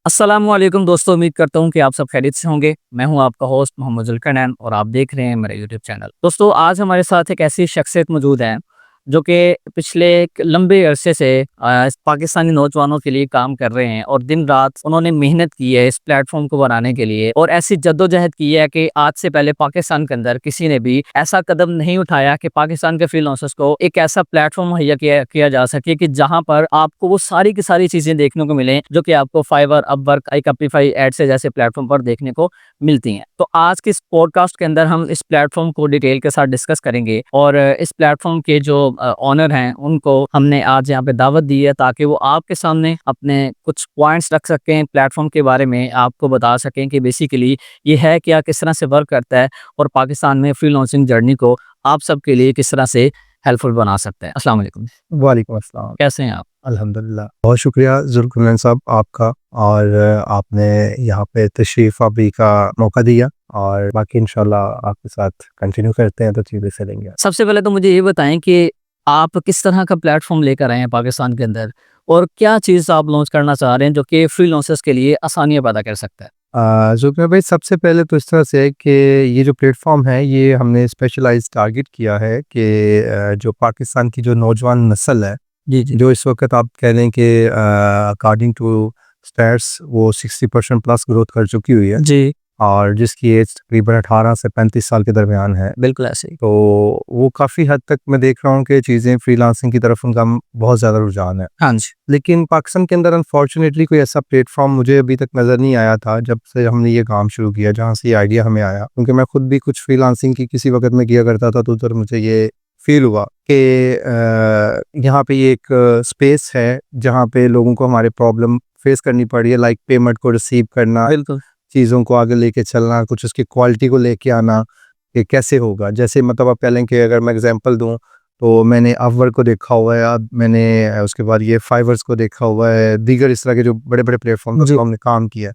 अस्सलामुअलैकुम दोस्तों, उम्मीद करता हूँ कि आप सब खैरियत से होंगे। मैं हूँ आपका होस्ट मोहम्मद जुल्करनैन और आप देख रहे हैं मेरा यूट्यूब चैनल। दोस्तों, आज हमारे साथ एक ऐसी शख्सियत मौजूद है जो कि पिछले एक लंबे अरसे से पाकिस्तानी नौजवानों के लिए काम कर रहे हैं और दिन रात उन्होंने मेहनत की है इस प्लेटफॉर्म को बनाने के लिए और ऐसी जद्दोजहद की है कि आज से पहले पाकिस्तान के अंदर किसी ने भी ऐसा कदम नहीं उठाया कि पाकिस्तान के फ्रीलांसर्स को एक ऐसा प्लेटफॉर्म मुहैया किया जा सके कि जहां पर आपको वो सारी की सारी चीजें देखने को मिले जो कि आपको फाइवर, अपवर्क, iCapify, एड्स जैसे प्लेटफॉर्म पर देखने को मिलती हैं। तो आज के इस पॉडकास्ट के अंदर हम इस प्लेटफॉर्म को डिटेल के साथ डिस्कस करेंगे और इस प्लेटफॉर्म के जो ऑनर हैं उनको हमने आज यहाँ पे दावत दी है ताकि वो आपके सामने अपने कुछ पॉइंट्स रख सकें, प्लेटफॉर्म के बारे में आपको बता सकें कि बेसिकली ये है क्या, किस तरह से वर्क करता है और पाकिस्तान में फ्रीलांसिंग जर्नी को आप सबके लिए किस तरह से हेल्पफुल बना सकते हैं। अस्सलाम वालेकुम। वालेकुम अस्सलाम। कैसे हैं आप? अल्हम्दुलिल्लाह, बहुत शुक्रिया जुल्करनैन साहब आपका और आपने यहाँ पे तशरीफ़ आबरी का मौका दिया और बाकी इंशाल्लाह आपके साथ कंटिन्यू करते हैं तो चीज़ें चलेंगी। सबसे पहले तो मुझे ये बताएं कि आप किस तरह का प्लेटफॉर्म लेकर आए हैं पाकिस्तान के अंदर और क्या चीज़ आप लॉन्च करना चाह रहे हैं जो कि फ्रीलांसर्स के लिए आसानियाँ पैदा कर सकता है। जुल्करनैन भाई, सबसे पहले तो इस तरह से है कि ये जो प्लेटफॉर्म है ये हमने स्पेशलाइज्ड टारगेट किया है कि जो पाकिस्तान की जो नौजवान नस्ल है, जी जी। जो इस वक्त आप कह लें कि अकॉर्डिंग टू स्टैट्स वो 60% प्लस ग्रोथ कर चुकी हुई है जी, और जिसकी एज तकरीबन 18 से 35 साल के दरमियान है। बिल्कुल ऐसे ही। तो वो काफ़ी हद तक मैं देख रहा हूँ कि चीज़ें फ्रीलांसिंग की तरफ उनका बहुत ज़्यादा रुझान है। हाँ जी। लेकिन पाकिस्तान के अंदर अनफॉर्चुनेटली कोई ऐसा प्लेटफॉर्म मुझे अभी तक नज़र नहीं आया था जब से हमने ये काम शुरू किया, जहाँ से ये आइडिया हमें आया, क्योंकि मैं खुद भी कुछ फ्रीलांसिंग की किसी वक्त में किया करता था तो उधर मुझे ये फील हुआ कि यहाँ पे ये एक स्पेस है जहाँ पे लोगों को हमारे प्रॉब्लम फेस करनी पड़ी है, लाइक पेमेंट को रिसीव करना, बिल्कुल। चीज़ों को आगे लेके चलना, कुछ उसकी क्वालिटी को लेके आना, कि कैसे होगा। जैसे मतलब आप कह लें कि अगर मैं एग्जांपल दूँ तो मैंने अपवर्क को देखा हुआ है, अब मैंने उसके बाद ये फाइवर्स को देखा हुआ है, दीगर इस तरह के जो बड़े-बड़े प्लेटफॉर्म जी। पर हमने काम किया है।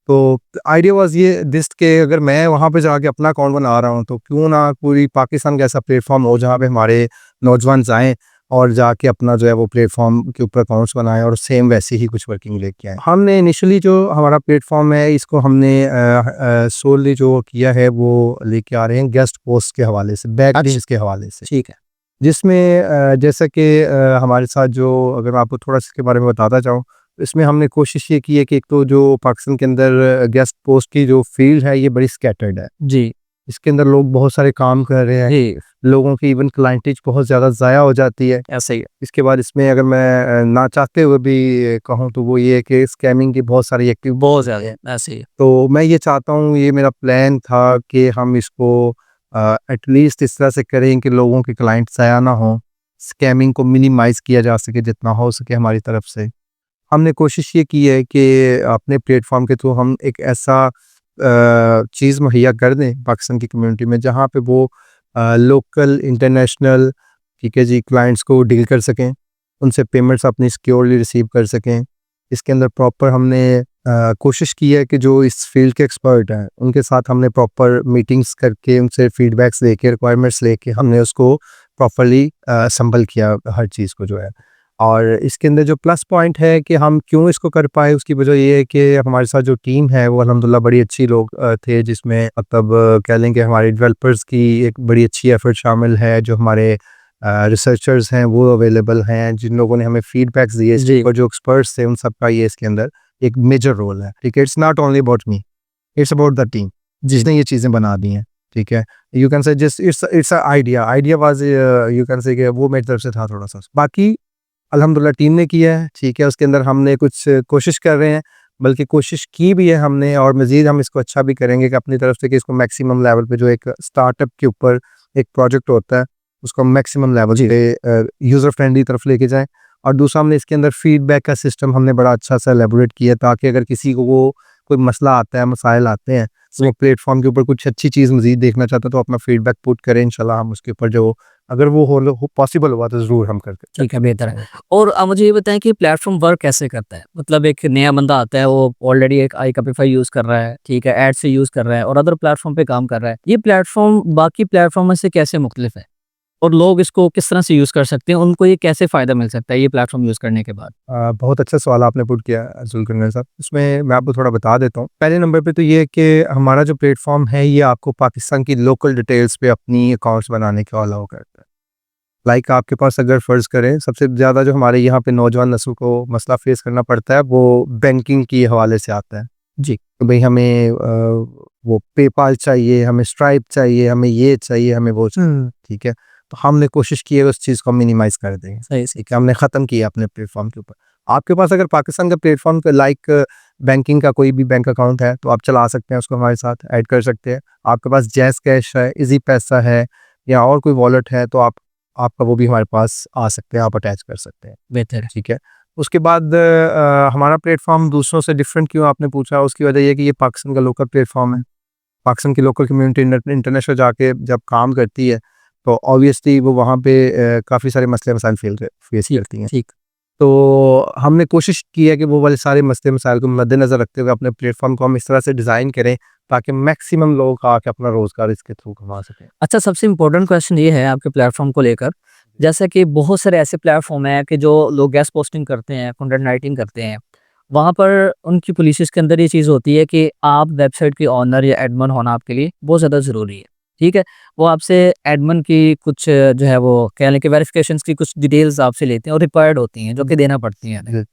तो आइडिया वाज़ ये दिस के अगर मैं वहाँ पे जाके अपना अकाउंट बना रहा हूँ तो क्यों ना पूरी पाकिस्तान का ऐसा प्लेटफॉर्म हो जहाँ पे हमारे नौजवान जाएँ और जाके अपना जो है वो प्लेटफॉर्म के ऊपर अकाउंट्स बनाएँ और सेम वैसे ही कुछ वर्किंग लेके आएँ। हमने इनिशियली जो हमारा प्लेटफॉर्म है इसको हमने सोली जो किया है वो लेके आ रहे हैं गेस्ट पोस्ट के हवाले से, बैक डेज के हवाले से। ठीक है। जिसमें जैसा कि हमारे साथ जो, अगर मैं आपको थोड़ा सा इसके बारे में बताता चाहूँ, इसमें हमने कोशिश ये की है कि एक तो जो पाकिस्तान के अंदर गेस्ट पोस्ट की जो फील्ड है ये बड़ी स्कैटर्ड है। जी। इसके अंदर लोग बहुत सारे काम कर रहे हैं, जी, लोगों की इवन क्लाइंटेज बहुत ज़्यादा ज़ाया हो जाती है। ऐसे ही है। इसके बाद इसमें अगर मैं ना चाहते हुए भी कहूँ तो वो ये है कि स्कैमिंग की बहुत सारी एक्टिविटी बहुत ज़्यादा ऐसे ही है। तो मैं ये चाहता हूँ, ये मेरा प्लान था कि हम इसको एटलीस्ट इस तरह से करें कि लोगों के क्लाइंट ज़ाया ना हो, स्कैमिंग को मिनिमाइज़ किया जा सके जितना हो सके हमारी तरफ से। हमने कोशिश ये की है कि अपने प्लेटफॉर्म के थ्रू हम एक ऐसा चीज़ मुहैया कर दें पाकिस्तान की कम्युनिटी में जहाँ पे वो लोकल, इंटरनेशनल, ठीक है जी, क्लाइंट्स को डील कर सकें, उनसे पेमेंट्स अपनी सिक्योरली रिसीव कर सकें। इसके अंदर प्रॉपर हमने कोशिश की है कि जो इस फील्ड के एक्सपर्ट हैं उनके साथ हमने प्रॉपर मीटिंग्स करके उनसे फीडबैक्स लेके, रिक्वायरमेंट्स लेके हमने उसको प्रॉपरली असम्बल किया हर चीज़ को जो है। और इसके अंदर जो प्लस पॉइंट है कि हम क्यों इसको कर पाए, उसकी वजह ये है कि हमारे साथ जो टीम है वो अल्हम्दुलिल्लाह बड़ी अच्छी लोग थे, जिसमें मतलब कह लें कि हमारे डेवलपर्स की एक बड़ी अच्छी एफर्ट शामिल है, जो हमारे रिसर्चर्स हैं वो अवेलेबल हैं, जिन लोगों ने हमें फीडबैक्स दिए जी। और जो एक्सपर्ट्स थे उन सबका ये इसके अंदर एक मेजर रोल है। ठीक है, it's not only about me, it's about the team जिसने ये चीज़ें बना दी हैं। ठीक है, you can say just it's idea was, you can say कि वो मेरी तरफ से था थोड़ा सा, बाकी अल्हम्दुलिल्लाह टीम ने किया है। ठीक है, उसके अंदर हमने कुछ कोशिश कर रहे हैं, बल्कि कोशिश की भी है हमने और मज़ीद हम इसको अच्छा भी करेंगे कि अपनी तरफ से कि इसको मैक्सिमम लेवल पे, जो एक स्टार्टअप के ऊपर एक प्रोजेक्ट होता है उसको हम मैक्सिमम लेवल पे यूज़र फ्रेंडली तरफ लेके जाएँ। और दूसरा, हमने इसके अंदर फीडबैक का सिस्टम हमने बड़ा अच्छा सा एलेबोरेट किया ताकि अगर किसी को वो कोई मसला आता है, मसाइल आते हैं, तो वो प्लेटफॉर्म के ऊपर कुछ अच्छी चीज़ मज़ीद देखना चाहता है तो अपना फीडबैक पुट करें, इंशाल्लाह हम उसके ऊपर जो अगर वो हो पॉसिबल हुआ तो ज़रूर हम करके। ठीक है, बेहतर है। और मुझे ये बताएँ कि प्लेटफ़ॉर्म वर्क कैसे करता है? मतलब एक नया बंदा आता है, वो ऑलरेडी एक iCapify यूज़ कर रहा है, ठीक है, एड्स से यूज़ कर रहा है और अदर प्लेटफ़ॉर्म पे काम कर रहा है। ये प्लेटफ़ॉर्म बाकी प्लेटफ़ॉर्म से कैसे मुख्तलिफ है? और लोग इसको किस तरह से यूज़ कर सकते हैं, उनको ये कैसे फ़ायदा मिल सकता है ये प्लेटफ़ॉर्म यूज़ करने के बाद? बहुत अच्छा सवाल आपने पुट किया जुल्करनैन साहब। इसमें मैं आपको थोड़ा बता देता हूँ। पहले नंबर पे तो ये है कि हमारा जो प्लेटफ़ॉर्म है ये आपको पाकिस्तान की लोकल डिटेल्स पे अपनी अकाउंट्स बनाने का अलाउ करता है। लाइक आपके पास अगर फ़र्ज़ करें सबसे ज़्यादा जो हमारे यहाँ पे नौजवान नस्ल को मसला फ़ेस करना पड़ता है वो बैंकिंग के हवाले से आता है। जी, तो भई हमें वो पेपाल चाहिए, हमें स्ट्राइप चाहिए, हमें ये चाहिए, हमें वो चाहिए, ठीक है? तो हमने कोशिश की है उस चीज़ को मिनिमाइज़ कर दें, सही से। ठीक है? हमने ख़त्म किया अपने प्लेटफ़ॉर्म के ऊपर। आपके पास अगर पाकिस्तान का प्लेटफ़ॉर्म पे लाइक बैंकिंग का कोई भी बैंक अकाउंट है, तो आप चला सकते हैं उसको हमारे साथ ऐड कर सकते हैं। आपके पास जैज़ कैश है, ईज़ी पैसा है या और कोई वॉलेट है तो आपका वो भी हमारे पास आ सकते हैं, आप अटैच कर सकते हैं, बेहतर है। ठीक है? उसके बाद हमारा प्लेटफ़ॉर्म दूसरों से डिफरेंट क्यों आपने पूछा, उसकी वजह ये है कि ये पाकिस्तान का लोकल प्लेटफ़ॉर्म है। पाकिस्तान की लोकल कम्युनिटी इंटरनेशनल जाके जब काम करती है, तो ऑब्वियसली वो वहाँ पे काफ़ी सारे मसले मसाइल फेस ठीक, करती हैं। ठीक। तो हमने कोशिश की है कि वो वाले सारे मसले मसाइल को मद्देनज़र रखते हुए अपने प्लेटफ़ॉर्म को हम इस तरह से डिज़ाइन करें, ताकि मैक्सिमम लोग आके अपना रोज़गार इसके थ्रू कमा सकें। अच्छा, सबसे इम्पोर्टेंट क्वेश्चन ये है आपके प्लेटफ़ॉर्म को लेकर, जैसा कि बहुत सारे ऐसे प्लेटफ़ॉर्म हैं कि जो लोग गेस्ट पोस्टिंग करते हैं, कंटेंट राइटिंग करते हैं, वहाँ पर उनकी पॉलिसीज़ के अंदर ये चीज़ होती है कि आप वेबसाइट के ओनर या एडमिन होना आपके लिए बहुत ज़्यादा ज़रूरी है, ठीक है? वो आपसे एडमिन की कुछ जो है वो कह लें कि वेरिफ़िकेशंस की कुछ डिटेल्स आपसे लेते हैं और रिक्वायर्ड होती हैं, जो कि देना पड़ती हैं उन्हें। जी,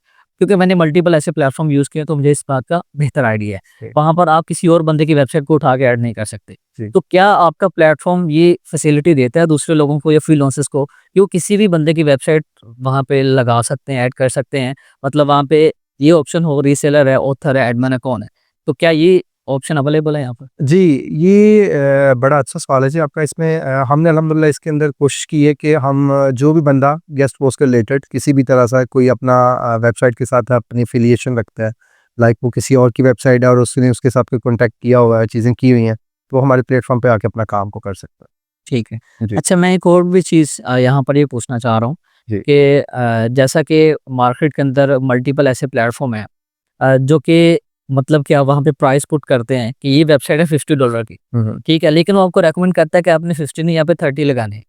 क्योंकि मैंने मल्टीपल ऐसे प्लेटफ़ॉर्म यूज़ किए हैं, तो मुझे इस बात का बेहतर आइडिया है। जी, वहाँ पर आप किसी और बंदे की वेबसाइट को उठा के ऐड नहीं कर सकते। जी। तो क्या आपका प्लेटफ़ॉर्म ये फैसिलिटी देता है दूसरे लोगों को या फ्रीलांसर्स को कि वो किसी भी बंदे की वेबसाइट वहाँ पे लगा सकते हैं, ऐड कर सकते हैं? मतलब वहाँ पे ये ऑप्शन हो रीसेलर है, ऑथर है, एडमिन है, कौन है? तो क्या ये ऑप्शन अवेलेबल है यहाँ पर? जी, ये बड़ा अच्छा सवाल है जी आपका। इसमें हमने अल्हम्दुलिल्लाह इसके अंदर कोशिश की है कि हम जो भी बंदा गेस्ट पोस्ट के रिलेटेड किसी भी तरह से कोई अपना वेबसाइट के साथ अपनी एफ़िलिएशन रखता है, लाइक वो किसी और की वेबसाइट है और उसने उसके साथ कोई कॉन्टैक्ट किया हुआ है, चीज़ें की हुई हैं, तो वो हमारे प्लेटफ़ॉर्म पे आके अपना काम को कर सकता ठीक है। है। जी, अच्छा, मैं एक और भी चीज़ यहाँ पर ये पूछना चाह रहा हूँ जी। कि जैसा कि मार्केट के अंदर मल्टीपल ऐसे प्लेटफ़ॉर्म हैं जो कि मतलब कि आप वहाँ पे प्राइस पुट करते हैं कि ये वेबसाइट है $50 की, हुँ, हुँ। ठीक है? लेकिन वो आपको रिकमेंड करता है कि आपने 50 नहीं यहाँ पे 30 लगाने हैं।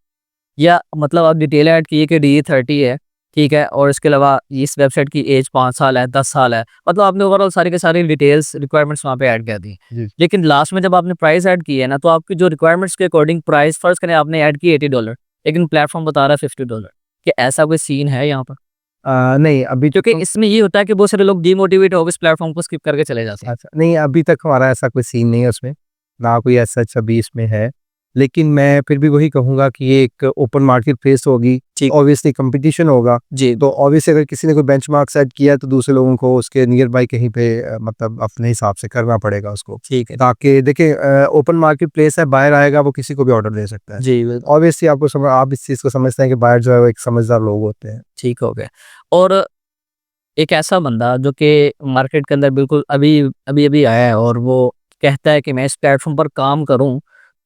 या मतलब आप डिटेल ऐड किए कि डी 30 है, ठीक है? और इसके अलावा इस वेबसाइट की एज 5 साल है, 10 साल है। मतलब आपने ओवरऑल सारी की सारी डिटेल्स रिक्वायरमेंट्स वहाँ पे ऐड कर दी। जी। लेकिन लास्ट में जब आपने प्राइस ऐड की है ना, तो आपकी जो रिक्वायरमेंट्स के अकॉर्डिंग प्राइस फ़र्ज़ करें आपने ऐड की $80 लेकिन प्लेटफ़ॉर्म बता रहा है $50 क्या ऐसा कोई सीन है यहाँ पर? नहीं अभी तक क्योंकि तो इसमें ये होता है कि बहुत सारे लोग डिमोटिवेट होके इस प्लेटफ़ॉर्म को स्किप करके चले जाते हैं। अच्छा, नहीं अभी तक हमारा ऐसा कोई सीन नहीं है उसमें, ना कोई ऐसा अच्छा भी इसमें है। लेकिन मैं फिर भी वही कहूँगा कि ये एक ओपन मार्केट प्लेस होगी, ठीक। ऑब्वियसली कॉम्पिटिशन होगा, जी, तो ऑब्वियसली अगर किसी ने कोई बेंचमार्क सेट किया है तो दूसरे लोगों को उसके नियर बाय कहीं पे मतलब अपने हिसाब से करना पड़ेगा उसको। ठीक है। ताकि देखिए ओपन मार्केट प्लेस है, बायर आएगा वो किसी को भी ऑर्डर दे सकता है। जी, बिल्कुल, ऑब्वियसली आप इस चीज़ को समझते हैं कि बायर जो है वो एक समझदार लोग होते हैं। ठीक हो गया। और एक ऐसा बंदा जो कि मार्केट के अंदर बिल्कुल अभी-अभी आया है और वो कहता है कि मैं इस प्लेटफ़ॉर्म पर काम करूँ,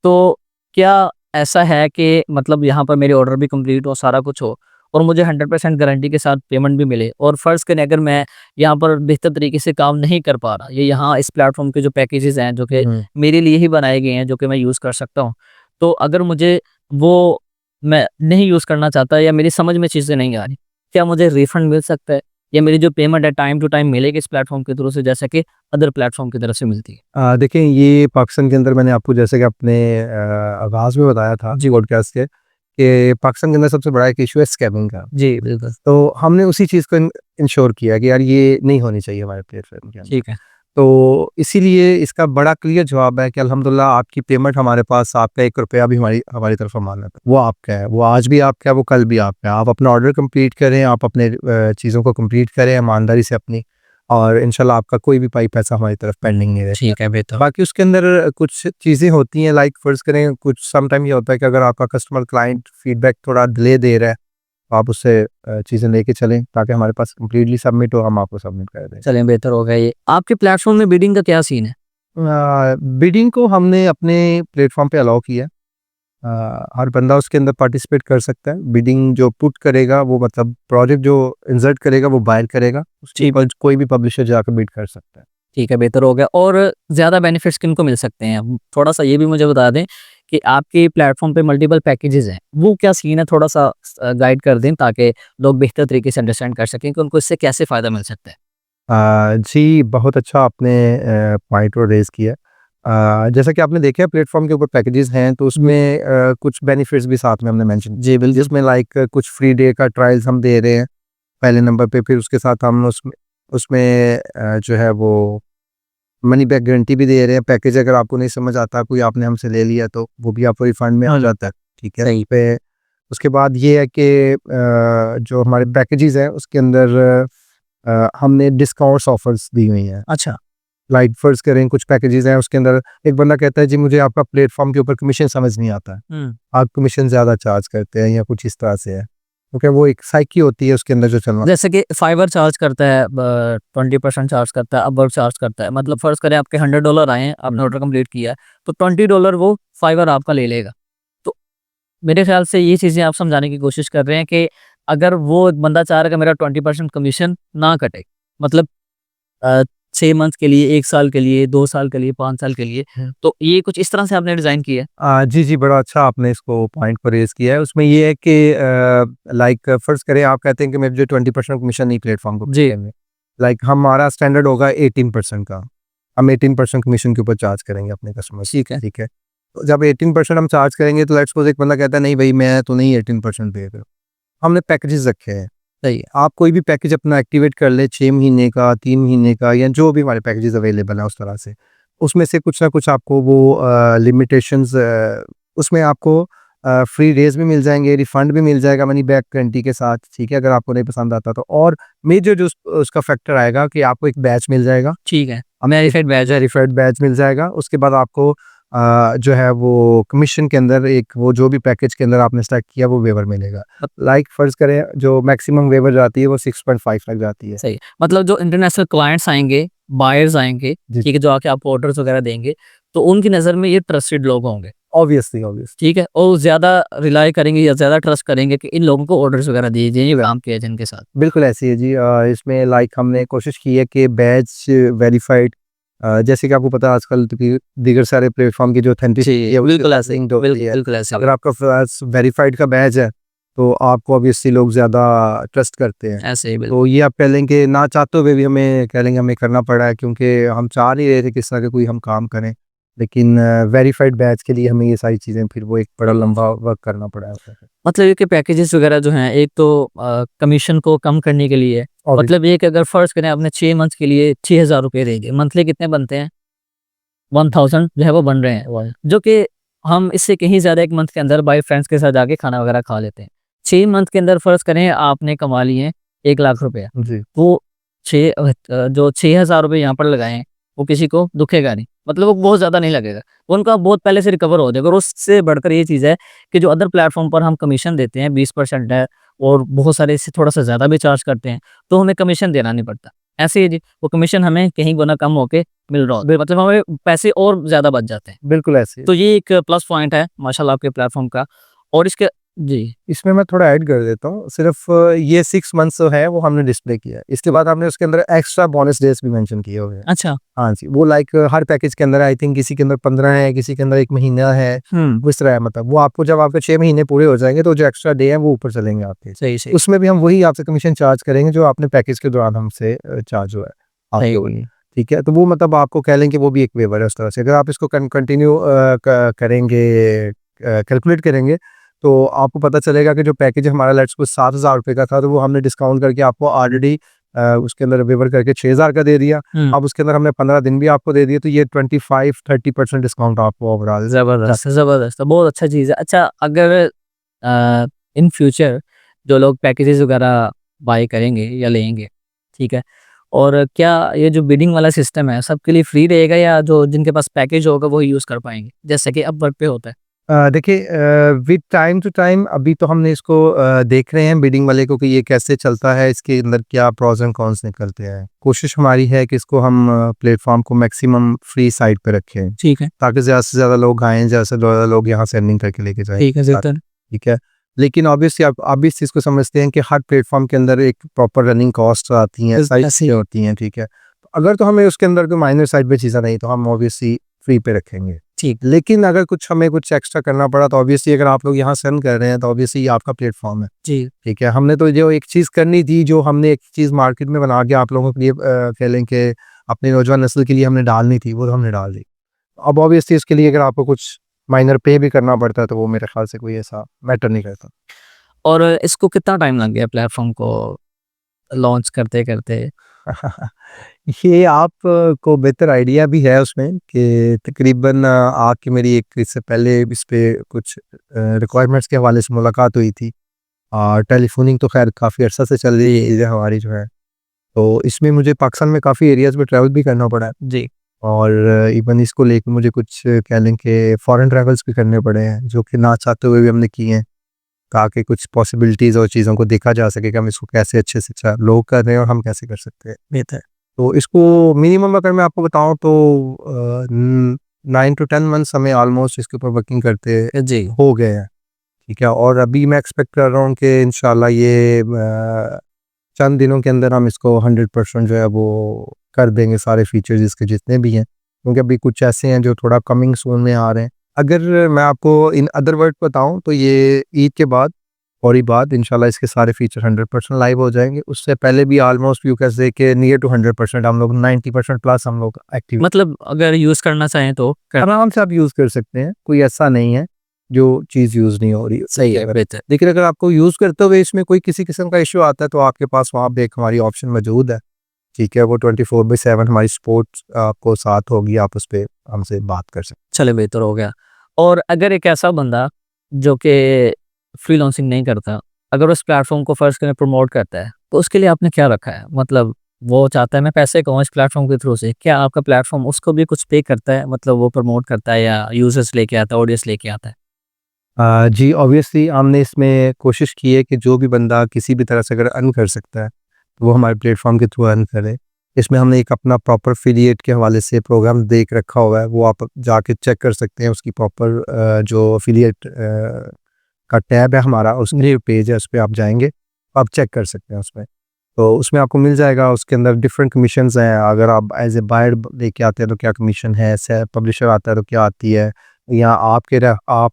तो क्या ऐसा है कि मतलब यहाँ पर मेरे ऑर्डर भी कंप्लीट हो, सारा कुछ हो और मुझे 100% गारंटी के साथ पेमेंट भी मिले और फ़र्ज़ करें अगर मैं यहाँ पर बेहतर तरीके से काम नहीं कर पा रहा, ये यहाँ इस प्लेटफ़ॉर्म के जो पैकेजेज़ हैं, जो कि हुँ। मेरे लिए ही बनाए गए हैं, जो कि मैं यूज़ कर सकता हूँ। तो अगर मुझे वो मैं नहीं यूज़ करना चाहता या मेरी समझ में चीज़ें नहीं आ रही, क्या मुझे रिफ़ंड मिल सकता है? या मेरी जो पेमेंट है टाइम टू टाइम मिलेगी इस प्लेटफ़ॉर्म के थ्रू से जैसा कि अदर प्लेटफ़ॉर्म की तरफ से मिलती है? देखिए ये पाकिस्तान के अंदर मैंने आपको जैसे कि अपने आगाज़ में बताया था जी। पॉडकास्ट के कि पाकिस्तान के अंदर सबसे बड़ा एक इशू है स्कैमिंग का। जी, बिल्कुल। तो हमने उसी चीज़ को इंश्योर किया कि यार ये नहीं होनी चाहिए हमारे प्लेटफ़ॉर्म के अंदर। ठीक है। तो इसीलिए इसका बड़ा क्लियर जवाब है कि अल्हम्दुलिल्लाह आपकी पेमेंट हमारे पास, आपका ₹1 भी हमारी हमारी तरफ अमानत है। वो आपका है, वो आज भी आपका है, वो कल भी आपका है। आप अपना ऑर्डर कंप्लीट करें, आप अपने चीज़ों को कंप्लीट करें ईमानदारी से अपनी और इंशाल्लाह आपका कोई भी पैसा हमारी तरफ पेंडिंग नहीं रहेगा। ठीक है, बेहतर। बाकी उसके अंदर कुछ चीज़ें होती हैं लाइक फ़र्ज़ करें कुछ सम टाइम ये होता है कि अगर आपका कस्टमर क्लाइंट फीडबैक थोड़ा डिले दे रहा है, तो आप उससे चीज़ें लेके चलें ताकि हमारे पास कंप्लीटली सबमिट हो, हम आपको सबमिट कर दें। चलें बेहतर हो गया ये। आपके प्लेटफ़ॉर्म में बिडिंग का क्या सीन है? बिडिंग को हमने अपने प्लेटफ़ॉर्म पे अलाउ किया है। हर बंदा उसके अंदर पार्टिसिपेट कर सकता है। बिडिंग जो पुट करेगा वो मतलब प्रोजेक्ट जो इंसर्ट करेगा वो बायर करेगा। उसके जी। ऊपर कोई भी पब्लिशर जाकर बिड कर सकता है। ठीक है, बेहतर हो गया और ज़्यादा बेनिफिट्स किनको मिल सकते हैं? थोड़ा-सा ये भी मुझे बता दें कि आपके प्लेटफॉर्म पे मल्टीपल पैकेजेस हैं, वो क्या सीन है, थोड़ा सा गाइड कर दें ताकि लोग बेहतर तरीके से अंडरस्टैंड कर सकें कि उनको इससे कैसे फ़ायदा मिल सकता है। जी, बहुत अच्छा आपने पॉइंट और रेज़ किया। जैसा कि आपने देखा है प्लेटफ़ॉर्म के ऊपर पैकेजेज़ हैं तो उसमें कुछ बेनिफिट्स भी साथ में हमने मेंशन जी, बिल्कुल। जिसमें लाइक कुछ फ्री डे का ट्रायल्स हम दे रहे हैं पहले नंबर पे, फिर उसके साथ हम उसमें उसमें जो है वो मनी बैक गारंटी भी दे रहे हैं। पैकेज अगर आपको नहीं समझ आता, कोई आपने हमसे ले लिया तो वो भी आपको रिफंड में आ जाता है, ठीक है? सही। पे उसके बाद ये है कि जो हमारे पैकेजेज़ हैं उसके अंदर हमने डिस्काउंट्स ऑफर्स दी हुई हैं। अच्छा। लाइक फ़र्ज़ करें कुछ पैकेजेज़ हैं उसके अंदर एक बंदा कहता है जी मुझे आपका प्लेटफ़ॉर्म के ऊपर कमीशन समझ नहीं आता है। हुँ। आप कमीशन ज़्यादा चार्ज करते हैं या कुछ इस तरह से है। क्योंकि वो एक साइकी होती है उसके अंदर जो चलना। जैसे कि फाइवर चार्ज करता है, 20% चार्ज करता है, अपवर्क चार्ज करता है। मतलब फ़र्ज़ करें आपके $100 आए हैं, आपने ऑर्डर कंप्लीट किया है, तो $20 वो फाइवर आपका ले लेगा। तो मेरे ख़्याल से ये चीज़ें आप समझाने की कोशिश कर रहे हैं कि अगर वो बंदा चाह रहा है कि मेरा 20% कमीशन ना कटे, मतलब अ, 6 मंथ के लिए, 1 साल के लिए, 2 साल के लिए, 5 साल के लिए, तो ये कुछ इस तरह से आपने डिज़ाइन किया है? जी, जी, बड़ा अच्छा आपने इसको पॉइंट को रेज़ किया है। उसमें ये है कि लाइक फ़र्ज़ करें आप कहते हैं कि मुझे 20% कमीशन नहीं प्लेटफ़ॉर्म को जी। पे करनी है। लाइक हमारा स्टैंडर्ड होगा 18% का। हम 18% कमीशन के ऊपर चार्ज करेंगे अपने कस्टमर से, ठीक है। ठीक है? तो जब 18% हम चार्ज करेंगे तो लेट्स सपोज़ एक बंदा कहता है नहीं भई मैं तो नहीं 18% पे कर। हमने पैकेजेज़ रखे हैं। सही है। आप कोई भी पैकेज अपना एक्टिवेट कर लें 6 महीने का, 3 महीने का या जो भी हमारे पैकेजेज़ अवेलेबल हैं उस तरह से। उसमें से कुछ ना कुछ आपको वो लिमिटेशंस उसमें आपको फ्री रेज़ भी मिल जाएँगे, रिफंड भी मिल जाएगा मनी बैक गारंटी के साथ, ठीक है? अगर आपको नहीं पसंद आता तो और मेजर जो उसका फैक्टर आएगा कि आपको एक बैच मिल जाएगा, ठीक है। एक वेरिफाइड बैच है। वेरिफाइड बैच मिल जाएगा। उसके बाद आपको जो है वो कमीशन के अंदर एक वो जो भी पैकेज के अंदर आपने स्टार्ट किया वो वेवर मिलेगा। लाइक फ़र्ज़ करें जो मैक्सिमम वेवर जाती है वो 6.5 तक जाती है। सही है। मतलब जो इंटरनेशनल क्लाइंट्स आएँगे, बायर्स आएँगे, जी, ठीक है, जो आके आपको ऑर्डर्स वगैरह देंगे, तो उनकी नज़र में ये ट्रस्टेड लोग होंगे, ऑब्वियसली, ऑब्वियसली। ठीक है? और वो ज़्यादा रिलाय करेंगे या ज़्यादा ट्रस्ट करेंगे कि इन लोगों को ऑर्डर्स वगैरह दिए जाएँ, काम किया जाए इनके साथ। बिल्कुल ऐसी है जी। इसमें लाइक हमने कोशिश की है कि बैच वेरिफाइड जैसे कि आपको पता है आजकल तो कि दीगर सारे प्लेटफ़ॉर्म की जो ऑथेंटिसिटी है उसके बिल्कुल साथ ऐसे ही। लिंक्ड होती है। बिल्कुल ऐसे ही। अगर आपका पास वेरिफाइड का बैच है, तो आपको ऑब्वियसली लोग ज़्यादा ट्रस्ट करते हैं। ऐसे ही, बिल्कुल। तो ये आप कह लें कि ना चाहते हुए भी हमें कह लेंगे हमें करना पड़ा है क्योंकि हम चाह नहीं रहे थे कि इस तरह का कोई हम काम करें। लेकिन वेरिफाइड बैच के लिए हमें ये सारी चीज़ें फिर वो एक बड़ा लंबा वर्क करना पड़ा है उसमें। मतलब ये कि पैकेजेस वगैरह जो हैं, एक तो कमीशन को कम करने के लिए है। ऑब्वियस मतलब ये कि अगर फ़र्ज़ करें आपने 6 मंथ के लिए ₹6000 देंगे, मंथली कितने बनते हैं? 1000 जो है वो बन रहे हैं, जो कि हम इससे कहीं ज़्यादा 1 मंथ के अंदर बाय फ्रेंड्स के साथ जाके खाना वगैरह खा लेते हैं। 6 मंथ के अंदर फ़र्ज़ करें आपने कमा लिए ₹1,00,000, जी, वो जो ₹6000 यहाँ पर लगाए हैं, वो किसी को दुखेगा नहीं। मतलब वो बहुत ज़्यादा नहीं लगेगा। वो उनका बहुत पहले से रिकवर हो जाएगा और उससे बढ़कर ये चीज़ है कि जो अदर प्लेटफ़ॉर्म पर हम कमीशन देते हैं 20% है और बहुत सारे इससे थोड़ा-सा ज़्यादा भी चार्ज करते हैं, तो हमें कमीशन देना नहीं पड़ता। ऐसे ही जी, वो कमीशन हमें कहीं गुना कम होके मिल रहा होता है। मतलब हमें पैसे और ज़्यादा बच जाते हैं। बिल्कुल ऐसे ही। तो ये एक प्लस पॉइंट है माशाल्लाह आपके प्लेटफ़ॉर्म का। और इसके जी, इसमें मैं थोड़ा ऐड कर देता हूँ। सिर्फ़ ये 6 मंथ्स जो है वो हमने डिस्प्ले किया है। इसके बाद हमने उसके अंदर एक्स्ट्रा बोनस डेज़ भी मेंशन किए हुए हैं। अच्छा। हाँ जी, वो लाइक हर पैकेज के अंदर आई थिंक किसी के अंदर 15 है, किसी के अंदर 1 महीना है, हुँ, वो इस तरह है मतलब। वो आपको जब आपके 6 महीने पूरे हो जाएँगे तो जो एक्स्ट्रा डे है वो ऊपर चलेंगे आपके। सही, सही, उसमें भी हम वही आपसे कमीशन चार्ज करेंगे जो आपने पैकेज के दौरान हमसे चार्ज हुआ है सही आपके ऊपर। हुई। ठीक है? तो वो मतलब आपको कह लें कि वो भी एक वेवर है उस तरह से। अगर आप इसको कंटिन्यू करेंगे कैलकुलेट करेंगे तो आपको पता चलेगा कि जो पैकेज हमारा लेट्स सपोज़ ₹7,000 का था तो वो हमने डिस्काउंट करके आपको ऑलरेडी उसके अंदर वेवर करके 6,000 का दे दिया। हुँ, अब उसके अंदर हमने 15 दिन भी आपको दे दिए तो ये 25-30% डिस्काउंट आपको ओवरऑल ज़बरदस्त, ज़बरदस्त, बहुत अच्छा चीज़ है। अच्छा, अगर इन फ्यूचर जो लोग पैकेजेज़ वगैरह बाय करेंगे या लेंगे, ठीक है? और क्या ये जो बिडिंग वाला सिस्टम है सबके लिए फ्री रहेगा या जो जिनके पास पैकेज होगा वो यूज़ कर पाएँगे? जैसे कि अपवर्क पे होता है। देखिए विद टाइम टू टाइम अभी तो हमने इसको देख रहे हैं बिडिंग वाले को कि ये कैसे चलता है, इसके अंदर क्या प्रोस एंड कॉन्स निकलते हैं। कोशिश हमारी है कि इसको हम प्लेटफ़ॉर्म को मैक्सिमम फ्री साइड पे रखें, ठीक है, ताकि ज़्यादा से ज़्यादा लोग आएँ, ज़्यादा से ज़्यादा लोग यहाँ से अर्निंग करके लेके जाएँ ठीक है, साथ, ज़रूर। ठीक है। लेकिन ऑब्वियसली आप भी इस चीज़ को समझते हैं कि हर प्लेटफ़ॉर्म के अंदर एक प्रॉपर रनिंग कॉस्ट आती हैं, सारी ऐसे चीज़ें होती हैं, ठीक है। अगर तो हमें उसके अंदर कोई माइनर साइड पे चीज़ें नहीं तो हम ऑब्वियसली फ्री पे रखेंगे। ठीक। लेकिन अगर कुछ हमें कुछ एक्स्ट्रा करना पड़ा तो ऑब्वियसली अगर आप लोग यहाँ सेंड कर रहे हैं तो ऑब्वियसली ये आपका प्लेटफॉर्म है। जी। ठीक है, हमने तो जो एक चीज़ करनी थी, जो हमने एक चीज़ मार्केट में बना के आप लोगों के लिए कह लें कि अपनी नौजवान नस्ल के लिए हमने डालनी थी, वो तो हमने डाल दी। अब ऑब्वियसली इसके लिए अगर आपको कुछ माइनर पे भी करना पड़ता है तो वो मेरे ख्याल से कोई ऐसा मैटर नहीं करता। और इसको कितना टाइम लग गया प्लेटफ़ॉर्म को लॉन्च करते-करते? ये आप को बेहतर आइडिया भी है उसमें कि तकरीबन आके मेरी एक इससे पहले इस पे कुछ रिक्वायरमेंट्स के हवाले से मुलाकात हुई थी। टेलीफ़ोनिंग तो ख़ैर काफ़ी अरसा से चल रही है चीज़ें हमारी जो है। तो इसमें मुझे पाकिस्तान में काफ़ी एरियाज़ में ट्रैवल भी करना पड़ा है जी। और इवन इसको लेके मुझे कुछ कह लें कि फ़ॉरेन ट्रैवल्स भी करने पड़े हैं, जो कि ना चाहते हुए भी हमने किए हैं, ताकि कुछ पॉसिबिलिटीज़ और चीज़ों को देखा जा सके कि हम इसको कैसे अच्छे से लोग कर रहे हैं और हम कैसे कर सकते हैं। बेहतर। तो इसको मिनिमम अगर मैं आपको बताऊँ तो 9 टू 10 मंथ्स हमें ऑलमोस्ट इसके ऊपर वर्किंग करते जी। हो गए हैं। ठीक है, और अभी मैं एक्सपेक्ट कर रहा हूँ कि इंशाल्लाह ये चंद दिनों के अंदर हम इसको 100% जो है वो कर देंगे, सारे फीचर्स इसके जितने भी हैं, क्योंकि अभी कुछ ऐसे हैं जो थोड़ा कमिंग सून में आ रहे हैं। अगर मैं आपको इन अदर वर्ड बताऊँ तो ये ईद के बाद फौरी बाद इंशाल्लाह इसके सारे फीचर 100% लाइव हो जाएँगे। उससे पहले भी ऑलमोस्ट यू कैन से कि नियर टू 100% हम लोग 90% प्लस हम लोग एक्टिव मतलब अगर यूज़ करना चाहें तो कर आराम से आप यूज़ कर सकते हैं। कोई ऐसा नहीं है जो चीज़ यूज़ नहीं हो रही है। सही है, बेहतर। लेकिन अगर आपको यूज़ करते हुए इसमें कोई किसी किस्म का इश्यू आता है तो आपके पास वहाँ पे एक हमारी ऑप्शन मौजूद है। ठीक है, वो 24/7 हमारी सपोर्ट आपको साथ होगी, आप उस पे हमसे बात कर सकते चले बेहतर हो गया। और अगर एक ऐसा बंदा जो कि फ्रीलांसिंग नहीं करता, अगर उस प्लेटफ़ॉर्म को फ़र्ज़ करें प्रमोट करता है, तो उसके लिए आपने क्या रखा है? मतलब वो चाहता है मैं पैसे कमाऊँ इस प्लेटफ़ॉर्म के थ्रू से, क्या आपका प्लेटफ़ॉर्म उसको भी कुछ पे करता है? मतलब वो प्रमोट करता है या यूज़र्स लेके आता है, ऑडियंस लेके आता है? जी, ऑब्वियसली हमने इसमें कोशिश की है कि जो भी बंदा किसी भी तरह से अगर अर्न कर सकता है, तो वो हमारे प्लेटफ़ॉर्म के थ्रू अर्न करे। इसमें हमने एक अपना प्रॉपर एफ़िलिएट के हवाले से प्रोग्राम देख रखा हुआ है, वो आप जाके चेक कर सकते हैं। उसकी प्रॉपर जो एफ़िलिएट का टैब है हमारा, उसमें पेज है, उस पे आप जाएँगे, आप चेक कर सकते हैं उसमें। तो उसमें आपको मिल जाएगा, उसके अंदर डिफरेंट कमीशंस हैं। अगर आप एज़ ए बायर लेके आते हैं तो क्या कमीशन है, से पब्लिशर आता है तो क्या आती है, या आप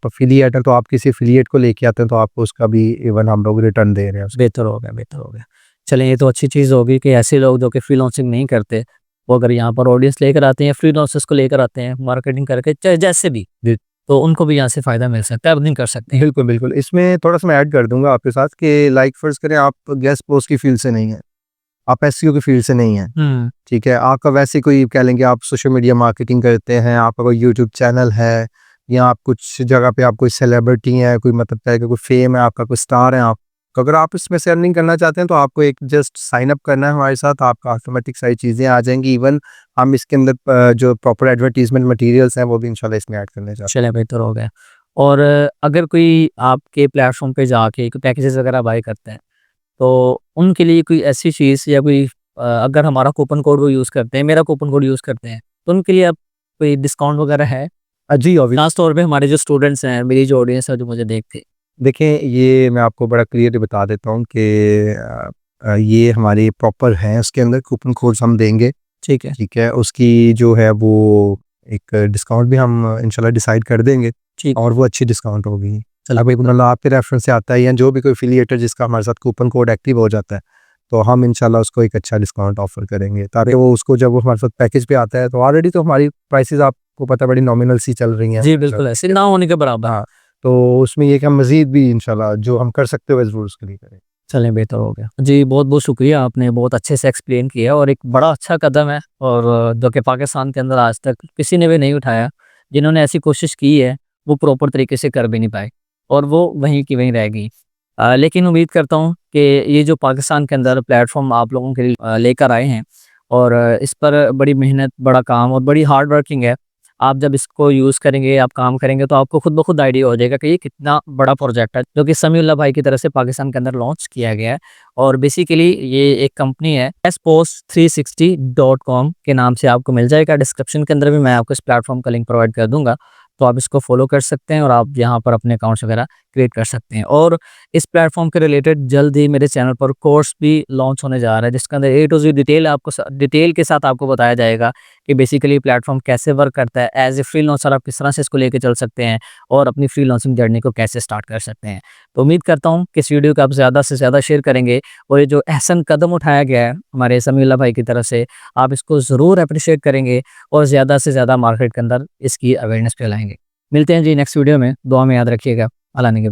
एफिलिएट हैं तो आप किसी एफिलिएट को लेके आते हैं तो आपको उसका भी इवन हम लोग रिटर्न दे रहे हैं उसको। बेहतर हो गया, बेहतर हो गया। चलें ये तो अच्छी चीज़ होगी कि ऐसे लोग जो कि फ्रीलांसिंग नहीं करते, वो अगर यहाँ पर ऑडियंस लेकर आते हैं, फ्रीलांसर्स को लेकर आते हैं, मार्केटिंग करके चाहे जैसे भी, जी। तो उनको भी यहाँ से फ़ायदा मिल सकता है, अर्निंग कर सकते हैं। बिल्कुल, बिल्कुल। इसमें थोड़ा-सा मैं ऐड कर दूँगा आपके साथ कि लाइक फ़र्ज़ करें आप गेस्ट पोस्ट की फ़ील्ड से नहीं हैं, आप एसईओ की फ़ील्ड से नहीं हैं, हुँ। ठीक है? आपका वैसे कोई कह लेंगे आप सोशल मीडिया मार्केटिंग करते हैं, आपका कोई यूट्यूब चैनल है, या आप कुछ जगह पे आप कोई सेलिब्रिटी हैं, कोई मतलब कह के कोई फ़ेम है आपका, कोई स्टार हैं आप। तो अगर आप इसमें से अर्निंग करना चाहते हैं तो आपको एक जस्ट साइन अप करना है हमारे साथ, आपका ऑटोमेटिक सारी चीज़ें आ जाएँगी। इवन हम इसके अंदर जो प्रॉपर एडवर्टाइज़मेंट मटीरियल्स हैं वो भी इंशाल्लाह इसमें ऐड करने जा चलें बेहतर हो गया। और अगर कोई आपके प्लेटफ़ॉर्म पे जाके कोई पैकेजेज़ वगैरह बाय करते हैं, तो उनके लिए कोई ऐसी चीज़ या कोई अगर हमारा कूपन कोड वो यूज़ करते हैं, मेरा कूपन कोड यूज़ करते हैं, तो उनके लिए अब कोई डिस्काउंट वगैरह है? जी, ख़ास तौर पे हमारे जो स्टूडेंट्स हैं, मेरी जो ऑडियंस है जो मुझे देखते हैं। देखें, ये मैं आपको बड़ा क्लियरली बता देता हूँ कि ये हमारे प्रॉपर हैं, उसके अंदर कूपन कोड्स हम देंगे, ठीक है, ठीक है? उसकी जो है वो एक डिस्काउंट भी हम इंशाल्लाह डिसाइड कर देंगे ठीक। और वो अच्छी डिस्काउंट होगी। चलो अभी मतलब आपके रेफ़रेंस से आता है या जो भी कोई एफ़िलिएटर जिसका हमारे साथ कूपन कोड एक्टिव हो जाता है, तो हम इंशाल्लाह उसको एक अच्छा डिस्काउंट ऑफ़र करेंगे, ताकि वो उसको जब वो हमारे साथ पैकेज पे आता है, तो ऑलरेडी तो हमारी प्राइसेज़ आपको पता है बड़ी नॉमिनल सी चल रही हैं। जी, बिल्कुल ऐसे ना होने के बराबर। हाँ, तो उसमें ये कि हम मज़ीद भी इंशाल्लाह जो हम कर सकते हो ज़रूर उसके लिए करें। चलें बेहतर हो गया। जी, बहुत-बहुत शुक्रिया आपने बहुत अच्छे से एक्सप्लेन किया और एक बड़ा अच्छा कदम है और जो कि पाकिस्तान के अंदर आज तक किसी ने भी नहीं उठाया। जिन्होंने ऐसी कोशिश की है, वो प्रॉपर तरीके से कर भी नहीं पाए और वो वहीं की वहीं रह गई। लेकिन उम्मीद करता हूँ कि ये जो पाकिस्तान के अंदर प्लेटफ़ॉर्म आप लोगों के लिए लेकर आए हैं और इस पर बड़ी मेहनत, बड़ा काम और बड़ी हार्ड वर्किंग है। आप जब इसको यूज़ करेंगे, आप काम करेंगे तो आपको खुद ब खुद आइडिया हो जाएगा कि ये कितना बड़ा प्रोजेक्ट है, जो कि समीउल्लाह भाई की तरफ से पाकिस्तान के अंदर लॉन्च किया गया है। और बेसिकली ये एक कंपनी है spost360.com के नाम से आपको मिल जाएगा। डिस्क्रिप्शन के अंदर भी मैं आपको इस प्लेटफ़ॉर्म का लिंक प्रोवाइड कर दूँगा, तो आप इसको फ़ॉलो कर सकते हैं और आप यहाँ पर अपने अकाउंट्स वगैरह क्रिएट कर सकते हैं। और इस प्लेटफॉर्म के रिलेटेड जल्द ही मेरे चैनल पर कोर्स भी लॉन्च होने जा रहा है, जिसके अंदर ए टू ज़ेड डिटेल के साथ आपको बताया जाएगा कि बेसिकली प्लेटफॉर्म कैसे वर्क करता है, एज ए फ्रीलांसर आप किस तरह से इसको लेके चल सकते हैं और अपनी फ्रीलांसिंग जर्नी को कैसे स्टार्ट कर सकते हैं। तो उम्मीद करता हूँ कि इस वीडियो को आप ज़्यादा से ज़्यादा शेयर करेंगे और ये जो अहसन कदम उठाया गया है हमारे समीउल्लाह भाई की तरफ से, आप इसको ज़रूर अप्रिशिएट करेंगे और ज़्यादा से ज़्यादा मार्केट के अंदर इसकी अवेयरनेस फैलाएंगे। मिलते हैं जी नेक्स्ट वीडियो में, दुआ में याद रखिएगा। अल्लाह निगहबान।